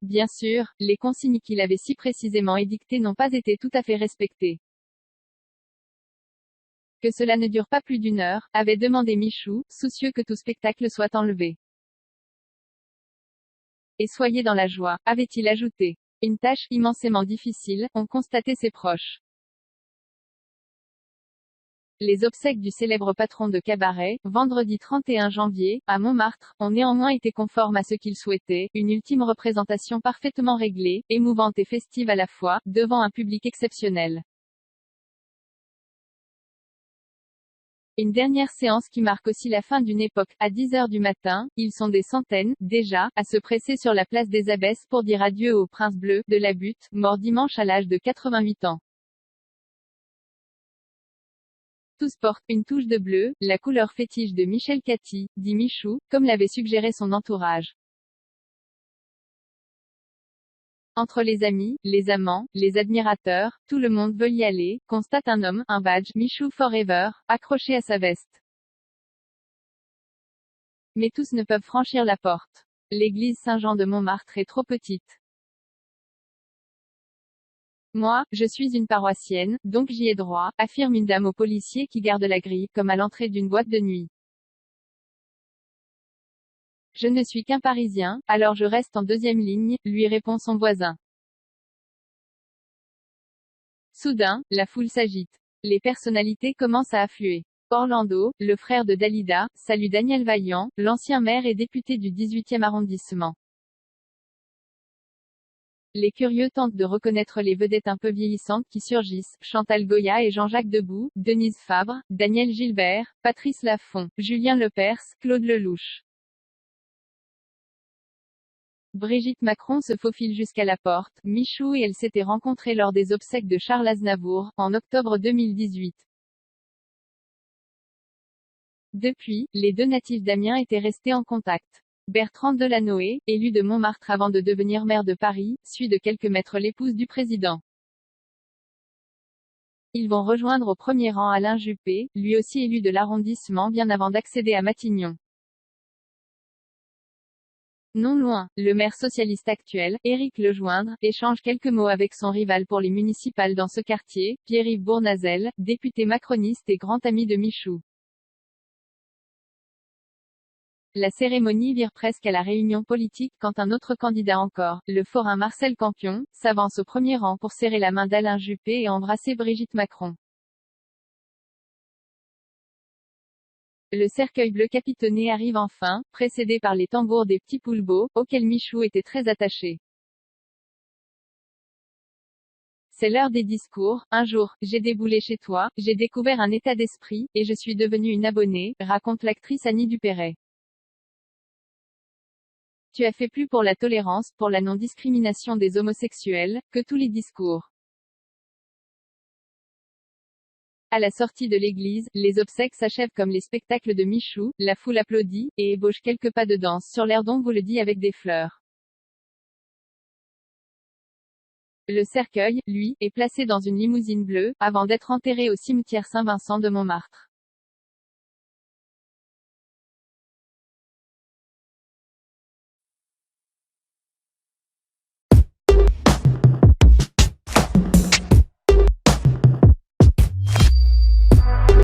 Bien sûr, les consignes qu'il avait si précisément édictées n'ont pas été tout à fait respectées. Que cela ne dure pas plus d'une heure, avait demandé Michou, soucieux que tout spectacle soit enlevé. Et soyez dans la joie, avait-il ajouté. Une tâche immensément difficile, ont constaté ses proches. Les obsèques du célèbre patron de cabaret, vendredi 31 janvier, à Montmartre, ont néanmoins été conformes à ce qu'il souhaitait, une ultime représentation parfaitement réglée, émouvante et festive à la fois, devant un public exceptionnel. Une dernière séance qui marque aussi la fin d'une époque. À 10 heures du matin, ils sont des centaines, déjà, à se presser sur la place des Abbesses pour dire adieu au prince bleu, de la Butte, mort dimanche à l'âge de 88 ans. Tous portent une touche de bleu, la couleur fétiche de Michel Cathy, dit Michou, comme l'avait suggéré son entourage. Entre les amis, les amants, les admirateurs, tout le monde veut y aller, constate un homme, un badge, Michou Forever, accroché à sa veste. Mais tous ne peuvent franchir la porte. L'église Saint-Jean de Montmartre est trop petite. Moi, je suis une paroissienne, donc j'y ai droit, affirme une dame au policier qui garde la grille, comme à l'entrée d'une boîte de nuit. Je ne suis qu'un Parisien, alors je reste en deuxième ligne, lui répond son voisin. Soudain, la foule s'agite. Les personnalités commencent à affluer. Orlando, le frère de Dalida, salue Daniel Vaillant, l'ancien maire et député du 18e arrondissement. Les curieux tentent de reconnaître les vedettes un peu vieillissantes qui surgissent, Chantal Goya et Jean-Jacques Debout, Denise Fabre, Daniel Gilbert, Patrice Laffont, Julien Lepers, Claude Lelouch. Brigitte Macron se faufile jusqu'à la porte. Michou et elle s'étaient rencontrés lors des obsèques de Charles Aznavour, en octobre 2018. Depuis, les deux natifs d'Amiens étaient restés en contact. Bertrand Delanoë, élu de Montmartre avant de devenir maire de Paris, suit de quelques mètres l'épouse du président. Ils vont rejoindre au premier rang Alain Juppé, lui aussi élu de l'arrondissement bien avant d'accéder à Matignon. Non loin, le maire socialiste actuel, Éric Lejoindre, échange quelques mots avec son rival pour les municipales dans ce quartier, Pierre-Yves Bournazel, député macroniste et grand ami de Michou. La cérémonie vire presque à la réunion politique quand un autre candidat encore, le forain Marcel Campion, s'avance au premier rang pour serrer la main d'Alain Juppé et embrasser Brigitte Macron. Le cercueil bleu capitonné arrive enfin, précédé par les tambours des petits Poulbeaux, auxquels Michou était très attaché. C'est l'heure des discours. Un jour, j'ai déboulé chez toi, j'ai découvert un état d'esprit, et je suis devenue une abonnée, raconte l'actrice Annie Dupéret. Tu as fait plus pour la tolérance, pour la non-discrimination des homosexuels, que tous les discours. À la sortie de l'église, les obsèques s'achèvent comme les spectacles de Michou, la foule applaudit, et ébauche quelques pas de danse sur l'air d'On vous le dit avec des fleurs. Le cercueil, lui, est placé dans une limousine bleue, avant d'être enterré au cimetière Saint-Vincent de Montmartre.